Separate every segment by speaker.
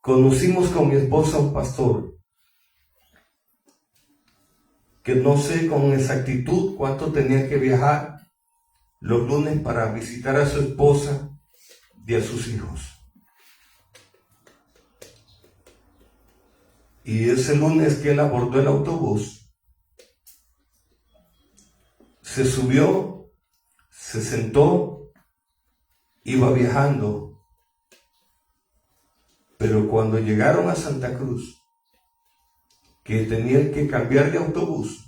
Speaker 1: conocimos con mi esposa un pastor que no sé con exactitud cuánto tenía que viajar los lunes para visitar a su esposa y a sus hijos. Y ese lunes que él abordó el autobús, se subió, se sentó, iba viajando. Pero cuando llegaron a Santa Cruz, que tenían que cambiar de autobús,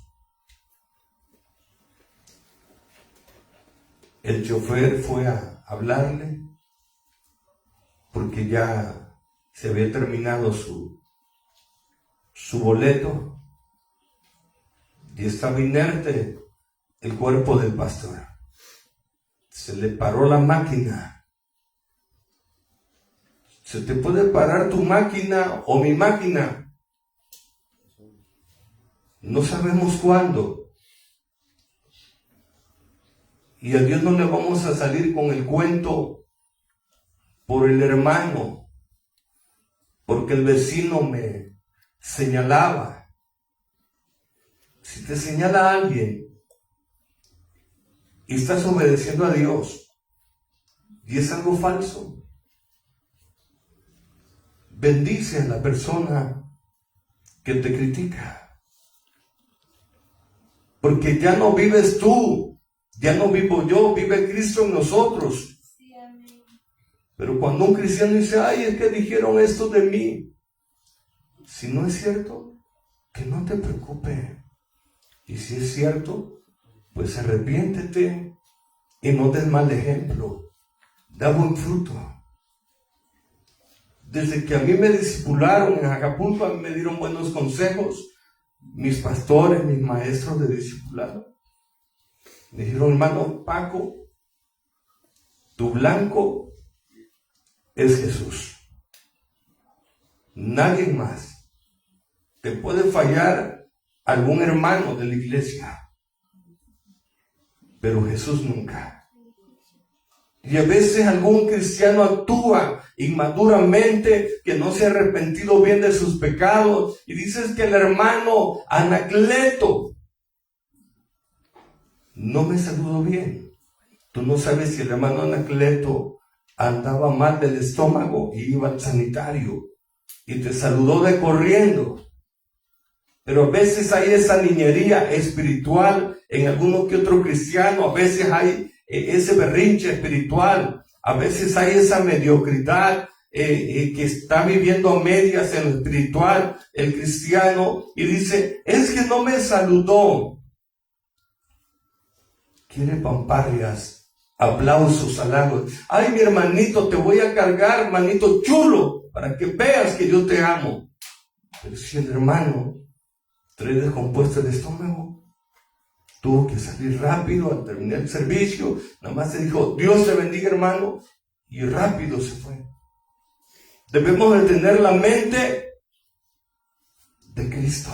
Speaker 1: el chofer fue a hablarle porque ya se había terminado su boleto y estaba inerte el cuerpo del pastor. Se le paró la máquina. ¿Se te puede parar tu máquina o mi máquina? No sabemos cuándo. Y a Dios no le vamos a salir con el cuento por el hermano, porque el vecino me señalaba. Si te señala a alguien y estás obedeciendo a Dios y es algo falso, bendice a la persona que te critica. Porque ya no vives tú, ya no vivo yo, vive Cristo en nosotros.
Speaker 2: Sí, amén.
Speaker 1: Pero cuando un cristiano dice, ay, es que dijeron esto de mí, si no es cierto, que no te preocupe. Y si es cierto, pues arrepiéntete y no des mal ejemplo. Da buen fruto. Desde que a mí me discipularon en Acapulco, a mí me dieron buenos consejos. Mis pastores, mis maestros de discipulado, me dijeron, hermano Paco, tu blanco es Jesús. Nadie más. Te puede fallar algún hermano de la iglesia, pero Jesús nunca. Y a veces algún cristiano actúa inmaduramente, que no se ha arrepentido bien de sus pecados, y dices que el hermano Anacleto no me saludó bien. Tú no sabes si el hermano Anacleto andaba mal del estómago y iba al sanitario y te saludó de corriendo. Pero a veces hay esa niñería espiritual en alguno que otro cristiano, a veces hay ese berrinche espiritual, a veces hay esa mediocridad que está viviendo a medias en lo espiritual el cristiano y dice, es que no me saludó. Quiere pamparrias, aplausos, halagos. Ay, mi hermanito, te voy a cargar, hermanito chulo, para que veas que yo te amo. Pero si el hermano trae descompuesto el estómago, tuvo que salir rápido al terminar el servicio, nada más se dijo, Dios te bendiga, hermano, y rápido se fue. Debemos de tener la mente de Cristo.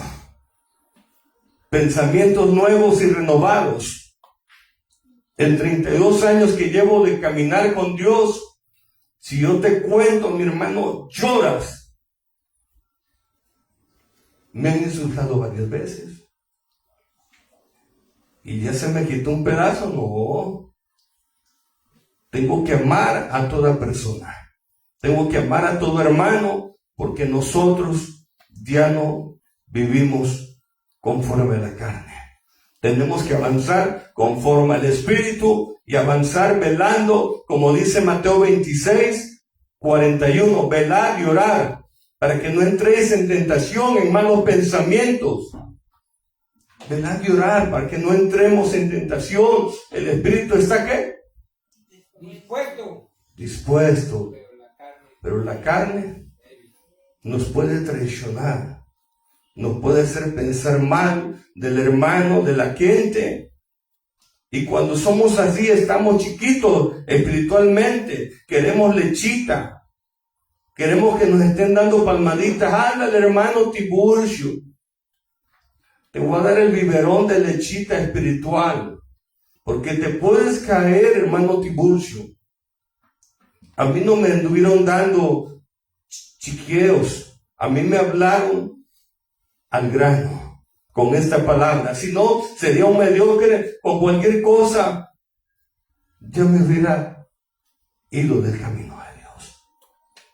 Speaker 1: Pensamientos nuevos y renovados. En 32 años que llevo de caminar con Dios, si yo te cuento, mi hermano, lloras. Me han insultado varias veces. Y ya se me quitó un pedazo, no. Tengo que amar a toda persona. Tengo que amar a todo hermano, porque nosotros ya no vivimos conforme a la carne. Tenemos que avanzar conforme al Espíritu y avanzar velando, como dice Mateo 26, 41, velar y orar, para que no entréis en tentación, en malos pensamientos. Velar y orar para que no entremos en tentación. El espíritu está ¿qué? Dispuesto. Pero la carne nos puede traicionar. Nos puede hacer pensar mal del hermano, de la gente. Y cuando somos así, estamos chiquitos espiritualmente. Queremos lechita. Queremos que nos estén dando palmaditas. Ándale, hermano Tiburcio. Te voy a dar el biberón de lechita espiritual, porque te puedes caer, hermano Tiburcio. A mí no me anduvieron dando chiqueos. A mí me hablaron al grano con esta palabra. Si no, sería un mediocre con cualquier cosa. Yo me hubiera ido del camino de Dios.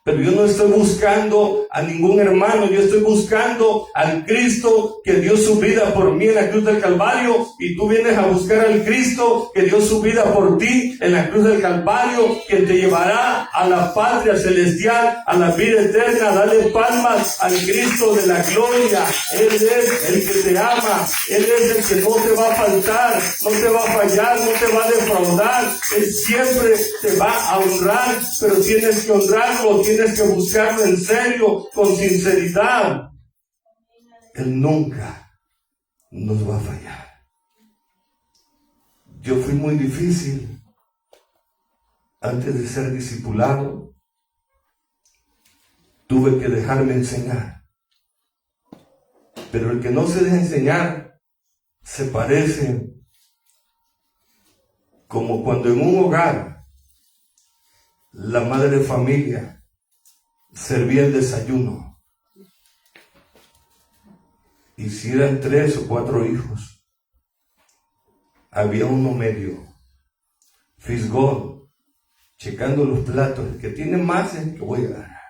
Speaker 1: Pero yo no estoy buscando a ningún hermano, yo estoy buscando al Cristo que dio su vida por mí en la cruz del Calvario, y tú vienes a buscar al Cristo que dio su vida por ti en la cruz del Calvario, quien te llevará a la patria celestial, a la vida eterna. Dale palmas al Cristo de la gloria. Él es el que te ama, Él es el que no te va a faltar, no te va a fallar, no te va a defraudar. Él siempre te va a honrar, pero tienes que honrarlo, tienes que buscarlo en serio, con sinceridad. Él nunca nos va a fallar. Yo fui muy difícil antes de ser discipulado. Tuve que dejarme enseñar. Pero el que no se deja enseñar se parece como cuando en un hogar la madre de familia servía el desayuno. Y si eran 3 o 4 hijos, había uno medio fisgón, checando los platos. El que tiene más es el que voy a ganar.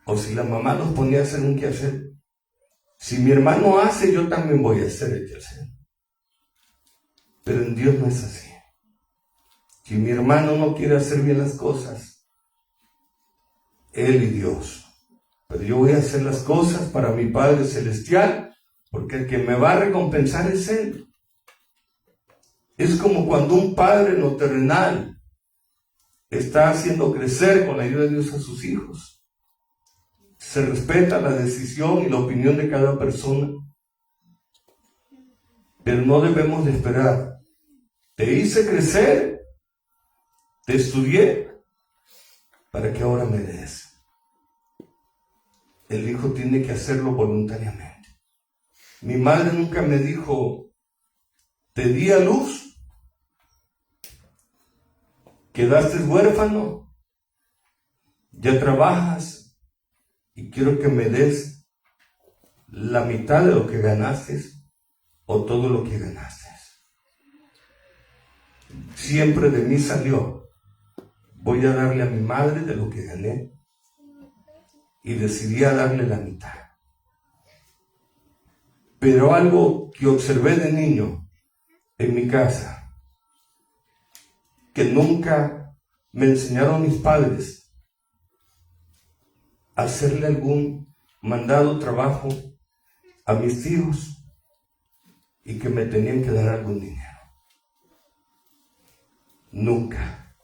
Speaker 1: O si la mamá nos ponía a hacer un quehacer, si mi hermano hace, yo también voy a hacer el quehacer. Pero en Dios no es así. Si mi hermano no quiere hacer bien las cosas, él y Dios. Pero yo voy a hacer las cosas para mi Padre Celestial, porque el que me va a recompensar es Él. Es como cuando un padre en lo terrenal está haciendo crecer con la ayuda de Dios a sus hijos. Se respeta la decisión y la opinión de cada persona, pero no debemos de esperar. Te hice crecer, te estudié, para que ahora me des. El hijo tiene que hacerlo voluntariamente. Mi madre nunca me dijo, te di a luz, quedaste huérfano, ya trabajas y quiero que me des la mitad de lo que ganaste o todo lo que ganaste. Siempre de mí salió, voy a darle a mi madre de lo que gané, y decidí a darle la mitad. Pero algo que observé de niño en mi casa, que nunca me enseñaron mis padres, a hacerle algún mandado trabajo a mis hijos y que me tenían que dar algún dinero. Nunca.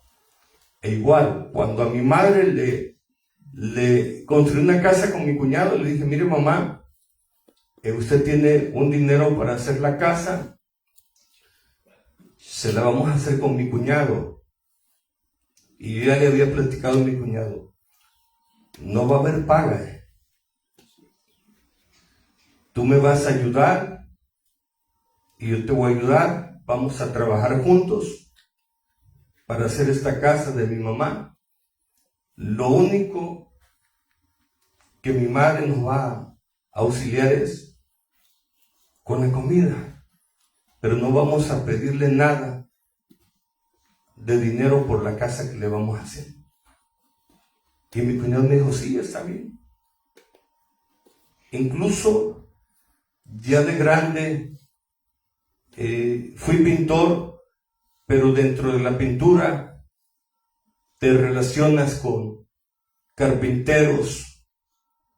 Speaker 1: E igual, cuando a mi madre le construí una casa con mi cuñado, le dije, mire mamá, usted tiene un dinero para hacer la casa, se la vamos a hacer con mi cuñado. Y ya le había platicado a mi cuñado, no va a haber paga. Tú me vas a ayudar y yo te voy a ayudar, vamos a trabajar juntos para hacer esta casa de mi mamá. Lo único que mi madre nos va a auxiliar es con la comida, pero no vamos a pedirle nada de dinero por la casa que le vamos a hacer. Y mi cuñado me dijo, sí, está bien. Incluso ya de grande fui pintor, pero dentro de la pintura te relacionas con carpinteros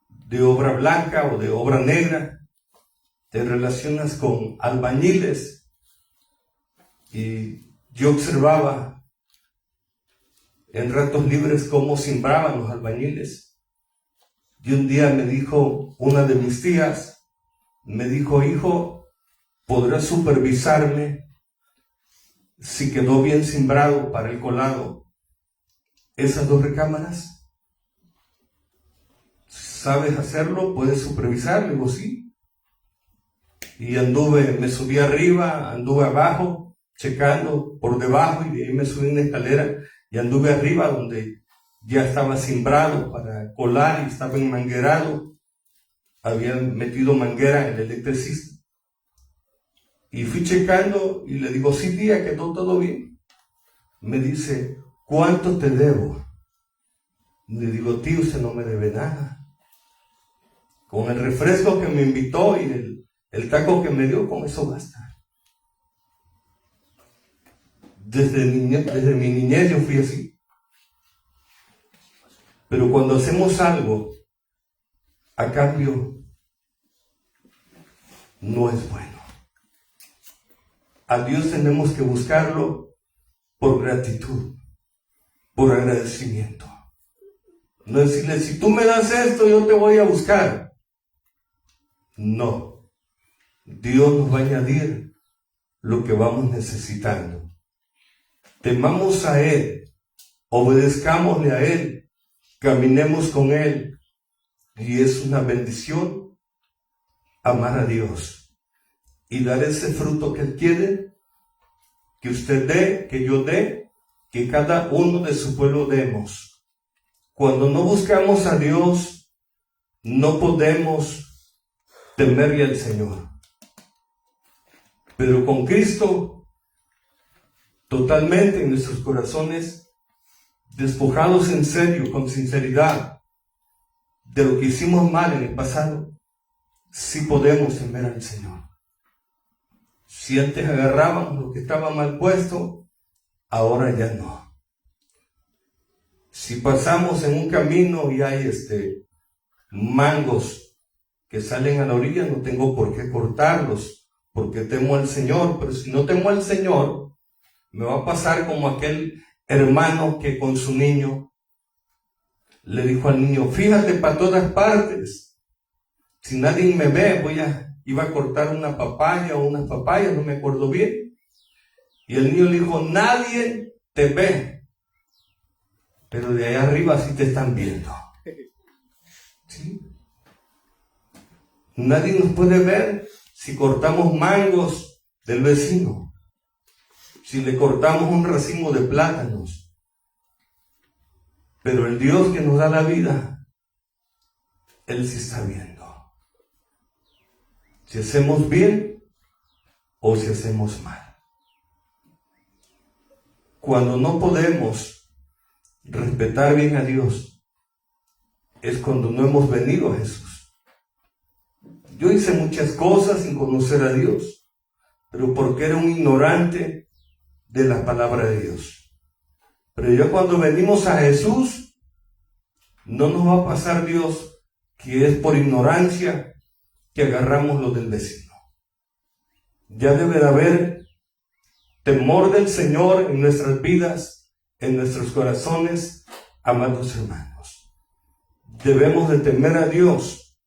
Speaker 1: de obra blanca o de obra negra, te relacionas con albañiles, y yo observaba en ratos libres cómo simbraban los albañiles. Y un día me dijo una de mis tías, me dijo, hijo, ¿podrás supervisarme si quedó bien simbrado para el colado esas 2 recámaras? ¿Sabes hacerlo? ¿Puedes supervisar? Le digo, sí. Y me subí arriba, anduve abajo, checando por debajo, y de ahí me subí en la escalera y anduve arriba donde ya estaba simbrado para colar y estaba enmanguerado. Habían metido manguera en el electricista. Y fui checando y le digo, sí, tía, quedó todo bien. Me dice, ¿cuánto te debo? Le digo, tío, usted no me debe nada. Con el refresco que me invitó y el taco que me dio, con eso basta. Desde mi niñez yo fui así. Pero cuando hacemos algo a cambio, no es bueno. A Dios tenemos que buscarlo por gratitud, por agradecimiento. No decirle, si tú me das esto, yo te voy a buscar. No. Dios nos va a añadir lo que vamos necesitando. Temamos a Él, obedezcámosle a Él, caminemos con Él. Y es una bendición amar a Dios y dar ese fruto que Él quiere, que usted dé, que yo dé, que cada uno de su pueblo demos. Cuando no buscamos a Dios, no podemos temerle al Señor. Pero con Cristo, totalmente en nuestros corazones, despojados en serio, con sinceridad, de lo que hicimos mal en el pasado, sí podemos temer al Señor. Si antes agarrábamos lo que estaba mal puesto, ahora ya no. Si pasamos en un camino y hay mangos que salen a la orilla, no tengo por qué cortarlos, porque temo al Señor. Pero si no temo al Señor, me va a pasar como aquel hermano que con su niño le dijo al niño, fíjate para todas partes. Si nadie me ve, iba a cortar una papaya o unas papayas, no me acuerdo bien. Y el niño le dijo, nadie te ve, pero de allá arriba sí te están viendo. ¿Sí? Nadie nos puede ver si cortamos mangos del vecino, si le cortamos un racimo de plátanos. Pero el Dios que nos da la vida, Él sí está viendo. Si hacemos bien o si hacemos mal. Cuando no podemos respetar bien a Dios, es cuando no hemos venido a Jesús. Yo hice muchas cosas sin conocer a Dios, pero porque era un ignorante de la palabra de Dios. Pero ya cuando venimos a Jesús, no nos va a pasar Dios que es por ignorancia que agarramos lo del vecino. Ya debe de haber temor del Señor en nuestras vidas, en nuestros corazones, amados hermanos. Debemos de temer a Dios.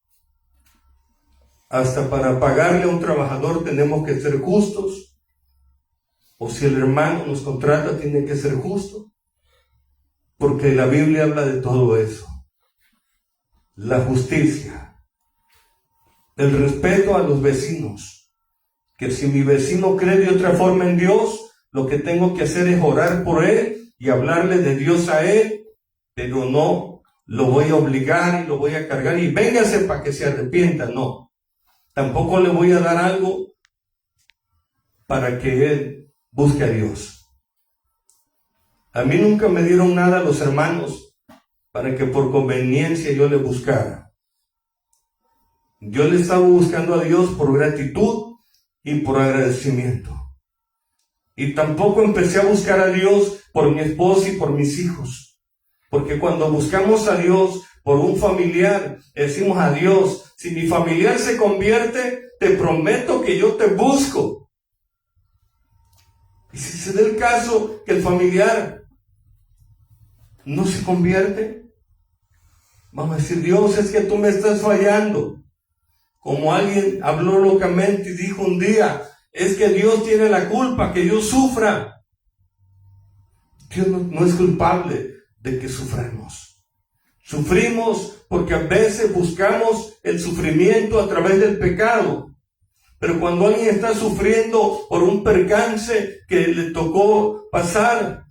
Speaker 1: Hasta para pagarle a un trabajador tenemos que ser justos. O si el hermano nos contrata, tiene que ser justo. Porque la Biblia habla de todo eso. La justicia. El respeto a los vecinos. Que si mi vecino cree de otra forma en Dios, lo que tengo que hacer es orar por él y hablarle de Dios a él, pero no lo voy a obligar y lo voy a cargar y véngase para que se arrepienta, no. Tampoco le voy a dar algo para que él busque a Dios. A mí nunca me dieron nada los hermanos para que por conveniencia yo le buscara. Yo le estaba buscando a Dios por gratitud y por agradecimiento. Y tampoco empecé a buscar a Dios por mi esposa y por mis hijos. Porque cuando buscamos a Dios por un familiar, decimos a Dios, si mi familiar se convierte, te prometo que yo te busco. Y si se da el caso que el familiar no se convierte, vamos a decir, Dios, es que tú me estás fallando. Como alguien habló locamente y dijo un día, es que Dios tiene la culpa que yo sufra. Dios no es culpable de que suframos. Sufrimos porque a veces buscamos el sufrimiento a través del pecado. Pero cuando alguien está sufriendo por un percance que le tocó pasar,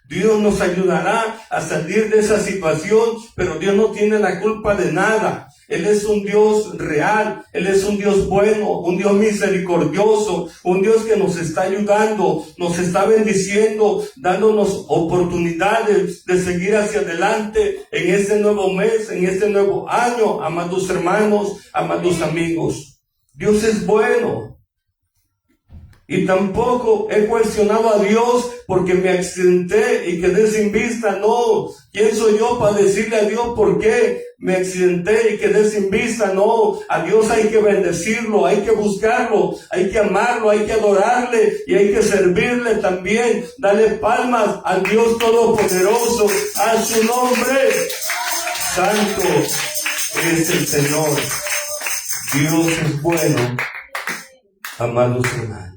Speaker 1: Dios nos ayudará a salir de esa situación, pero Dios no tiene la culpa de nada. Él es un Dios real, Él es un Dios bueno, un Dios misericordioso, un Dios que nos está ayudando, nos está bendiciendo, dándonos oportunidades de seguir hacia adelante en este nuevo mes, en este nuevo año, amados hermanos, amados amigos. Dios es bueno. Y tampoco he cuestionado a Dios porque me accidenté y quedé sin vista. No, ¿quién soy yo para decirle a Dios por qué me accidenté y quedé sin vista? No, a Dios hay que bendecirlo, hay que buscarlo, hay que amarlo, hay que adorarle y hay que servirle también. Dale palmas al Dios Todopoderoso, a su nombre. Santo es el Señor. Dios es bueno, amados hermanos.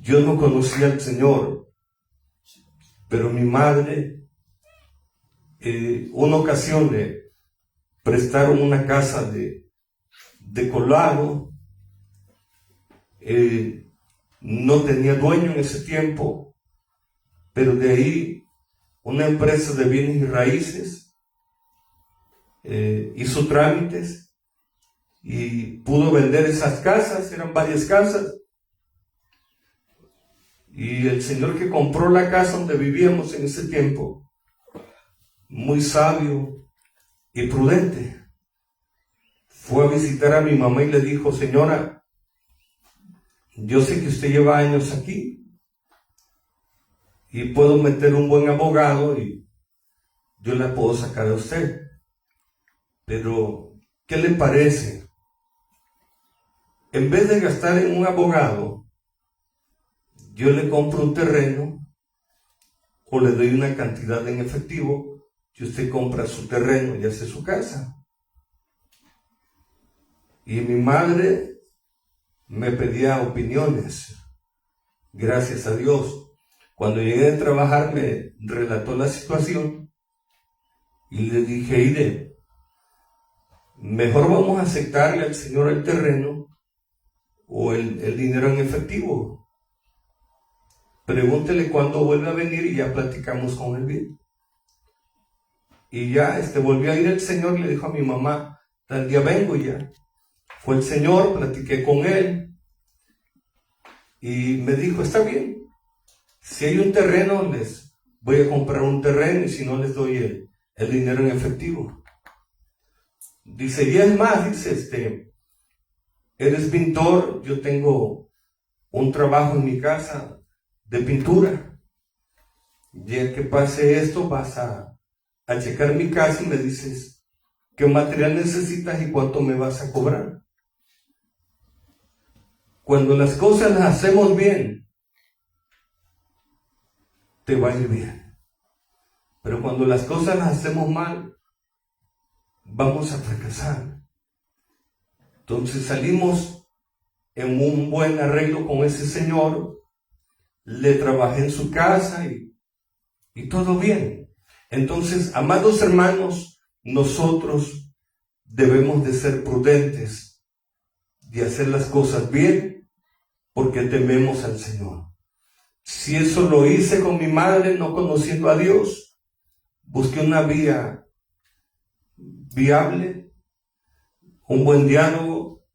Speaker 1: Yo no conocía al Señor, pero mi madre, una ocasión le prestaron una casa de colado. No tenía dueño en ese tiempo, pero de ahí una empresa de bienes y raíces hizo trámites y pudo vender esas casas. Eran varias casas. Y el señor que compró la casa donde vivíamos en ese tiempo, muy sabio y prudente, fue a visitar a mi mamá y le dijo: señora, yo sé que usted lleva años aquí y puedo meter un buen abogado y yo la puedo sacar a usted, pero ¿qué le parece? En vez de gastar en un abogado, yo le compro un terreno o le doy una cantidad en efectivo y usted compra su terreno y hace su casa. Y mi madre me pedía opiniones. Gracias a Dios. Cuando llegué a trabajar me relató la situación y le dije: Ide, mejor vamos a aceptarle al Señor el terreno o el dinero en efectivo. Pregúntele cuándo vuelve a venir y ya platicamos con él bien. Y ya volvió a ir el Señor y le dijo a mi mamá: tal día vengo ya. Fue el Señor, platiqué con él y me dijo: está bien, si hay un terreno les voy a comprar un terreno y si no les doy el dinero en efectivo. Dice, y es más, dice, eres pintor, yo tengo un trabajo en mi casa de pintura. Ya que pase esto, vas a checar mi casa y me dices qué material necesitas y cuánto me vas a cobrar. Cuando las cosas las hacemos bien, te va a ir bien. Pero cuando las cosas las hacemos mal, vamos a fracasar. Entonces salimos en un buen arreglo con ese señor. Le trabajé en su casa y todo bien. Entonces, amados hermanos, nosotros debemos de ser prudentes, de hacer las cosas bien, porque tememos al Señor. Si eso lo hice con mi madre, no conociendo a Dios, busqué una vía viable, un buen diálogo,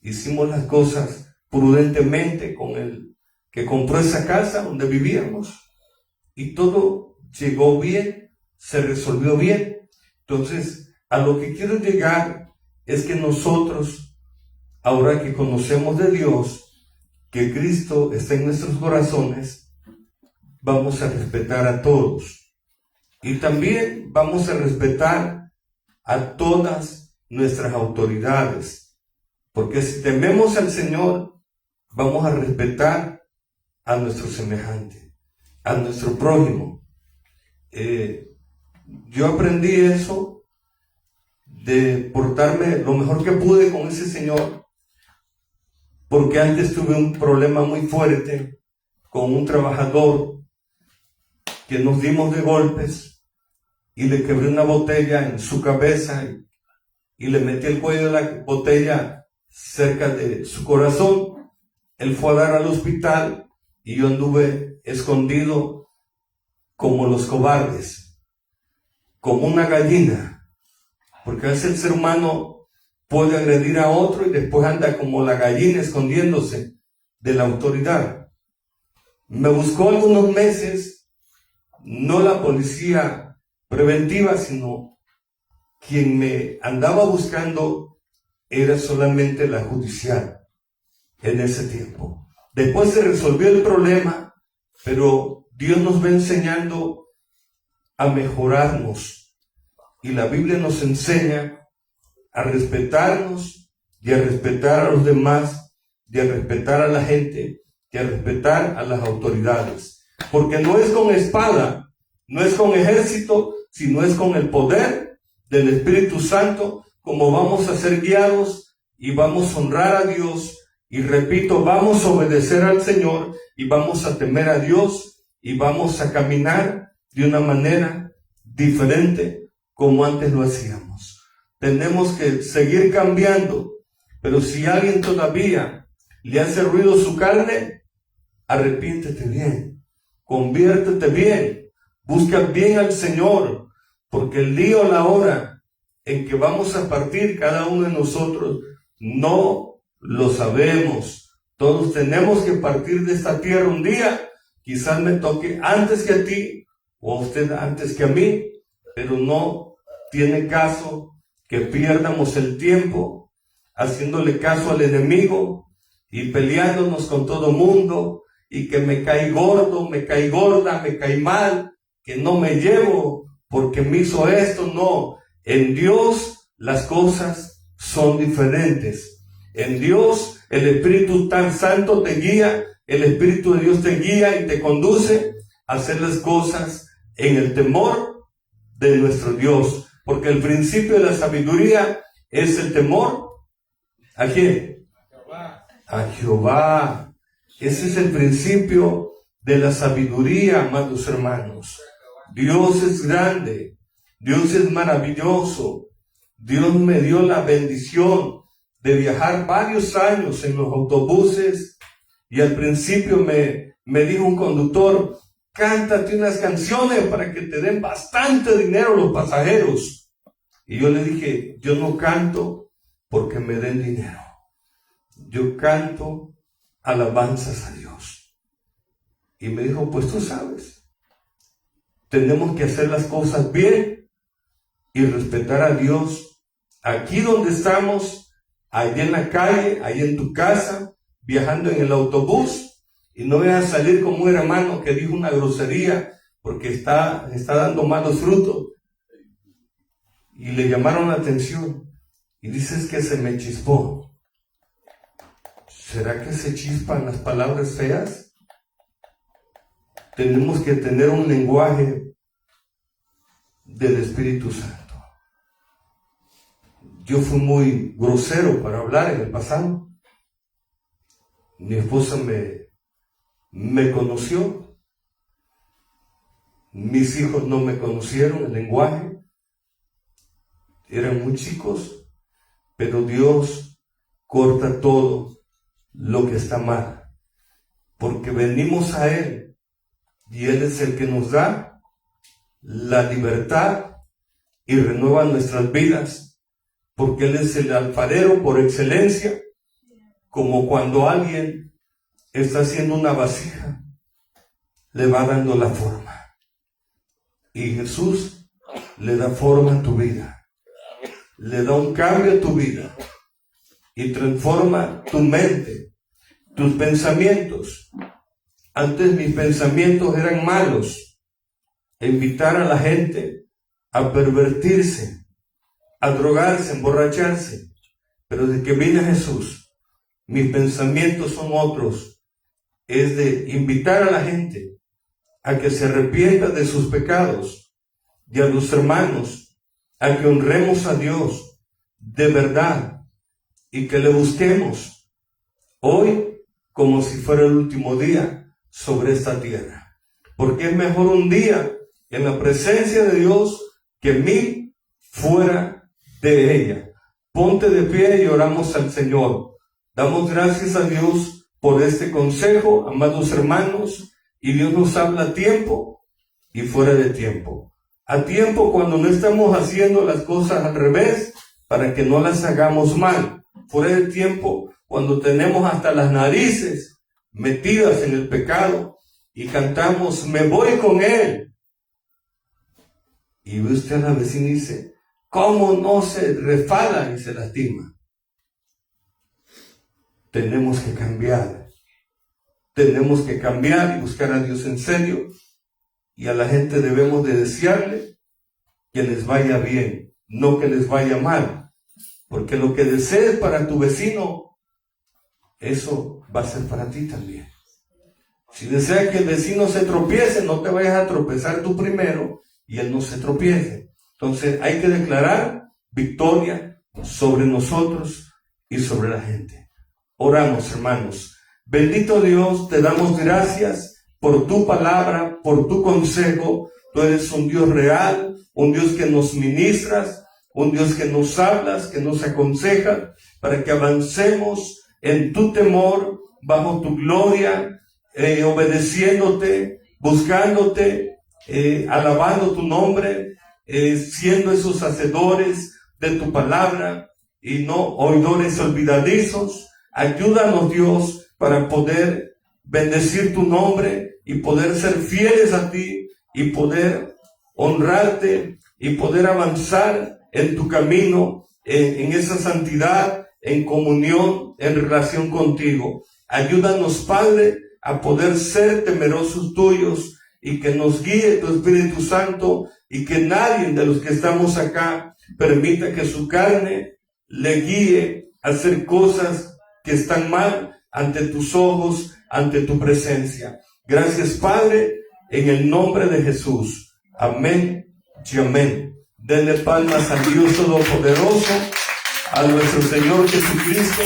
Speaker 1: hicimos las cosas prudentemente con él, que compró esa casa donde vivíamos y todo llegó bien, se resolvió bien. Entonces, a lo que quiero llegar es que nosotros, ahora que conocemos de Dios, que Cristo está en nuestros corazones, vamos a respetar a todos y también vamos a respetar a todas nuestras autoridades, porque si tememos al Señor, vamos a respetar a nuestro semejante, a nuestro prójimo. Yo aprendí eso, de portarme lo mejor que pude con ese señor, porque antes tuve un problema muy fuerte con un trabajador que nos dimos de golpes y le quebré una botella en su cabeza y le metí el cuello de la botella cerca de su corazón. Él fue a dar al hospital y yo anduve escondido como los cobardes, como una gallina, porque a veces el ser humano puede agredir a otro y después anda como la gallina escondiéndose de la autoridad. Me buscó algunos meses, no la policía preventiva, sino quien me andaba buscando era solamente la judicial en ese tiempo. Después se resolvió el problema, pero Dios nos va enseñando a mejorarnos. Y la Biblia nos enseña a respetarnos y a respetar a los demás, y a respetar a la gente, y a respetar a las autoridades. Porque no es con espada, no es con ejército, sino es con el poder del Espíritu Santo como vamos a ser guiados y vamos a honrar a Dios. Y repito, vamos a obedecer al Señor y vamos a temer a Dios y vamos a caminar de una manera diferente como antes lo hacíamos. Tenemos que seguir cambiando, pero si alguien todavía le hace ruido su carne, arrepiéntete bien, conviértete bien, busca bien al Señor, porque el día o la hora en que vamos a partir cada uno de nosotros no lo sabemos. Todos tenemos que partir de esta tierra un día. Quizás me toque antes que a ti o a usted antes que a mí, pero no tiene caso que pierdamos el tiempo haciéndole caso al enemigo y peleándonos con todo mundo y que me cae gordo, me cae gorda, me cae mal, que no me llevo porque me hizo esto. No, en Dios las cosas son diferentes. En Dios, el Espíritu tan Santo te guía, el Espíritu de Dios te guía y te conduce a hacer las cosas en el temor de nuestro Dios. Porque el principio de la sabiduría es el temor. ¿A quién? A Jehová. Ese es el principio de la sabiduría, amados hermanos. Dios es grande, Dios es maravilloso. Dios me dio la bendición de viajar varios años en los autobuses y al principio me dijo un conductor, cántate unas canciones para que te den bastante dinero los pasajeros. Y yo le dije, yo no canto porque me den dinero. Yo canto alabanzas a Dios. Y me dijo, pues tú sabes, tenemos que hacer las cosas bien y respetar a Dios aquí donde estamos, allá en la calle, allá en tu casa, viajando en el autobús, y no vayas a salir como un hermano que dijo una grosería porque está dando malos frutos. Y le llamaron la atención y dices que se me chispó. ¿Será que se chispan las palabras feas? Tenemos que tener un lenguaje del Espíritu Santo. Yo fui muy grosero para hablar en el pasado. Mi esposa me conoció. Mis hijos no me conocieron el lenguaje. Eran muy chicos, pero Dios corta todo lo que está mal. Porque venimos a Él y Él es el que nos da la libertad y renueva nuestras vidas. Porque Él es el alfarero por excelencia, como cuando alguien está haciendo una vasija, le va dando la forma. Y Jesús le da forma a tu vida, le da un cambio a tu vida y transforma tu mente, tus pensamientos. Antes mis pensamientos eran malos, invitar a la gente a pervertirse, a drogarse, a emborracharse. Pero desde que vine a Jesús, mis pensamientos son otros. Es de invitar a la gente a que se arrepienta de sus pecados y a los hermanos a que honremos a Dios de verdad y que le busquemos hoy como si fuera el último día sobre esta tierra. Porque es mejor un día en la presencia de Dios que 1000 fuera de ella. Ponte de pie y oramos al Señor. Damos gracias a Dios por este consejo, amados hermanos, y Dios nos habla a tiempo y fuera de tiempo. A tiempo cuando no estamos haciendo las cosas al revés para que no las hagamos mal. Fuera de tiempo cuando tenemos hasta las narices metidas en el pecado y cantamos, me voy con él. Y ve usted a la vecina y dice, ¿cómo no se refala y se lastima? Tenemos que cambiar. Tenemos que cambiar y buscar a Dios en serio. Y a la gente debemos de desearle que les vaya bien, no que les vaya mal. Porque lo que desees para tu vecino, eso va a ser para ti también. Si deseas que el vecino se tropiece, no te vayas a tropezar tú primero y él no se tropiece. Entonces hay que declarar victoria sobre nosotros y sobre la gente. Oramos, hermanos. Bendito Dios, te damos gracias por tu palabra, por tu consejo. Tú eres un Dios real, un Dios que nos ministras, un Dios que nos hablas, que nos aconseja, para que avancemos en tu temor, bajo tu gloria, obedeciéndote, buscándote, alabando tu nombre, siendo esos hacedores de tu palabra y no oidores olvidadizos. Ayúdanos, Dios, para poder bendecir tu nombre y poder ser fieles a ti y poder honrarte y poder avanzar en tu camino, en esa santidad, en comunión, en relación contigo. Ayúdanos, Padre, a poder ser temerosos tuyos y que nos guíe tu Espíritu Santo y que nadie de los que estamos acá permita que su carne le guíe a hacer cosas que están mal ante tus ojos, ante tu presencia. Gracias, Padre, en el nombre de Jesús. Amén y amén. Denle palmas al Dios Todopoderoso, a nuestro Señor Jesucristo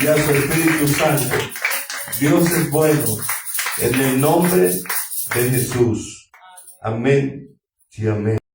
Speaker 1: y a su Espíritu Santo. Dios es bueno, en el nombre de Jesús. Amén y amén.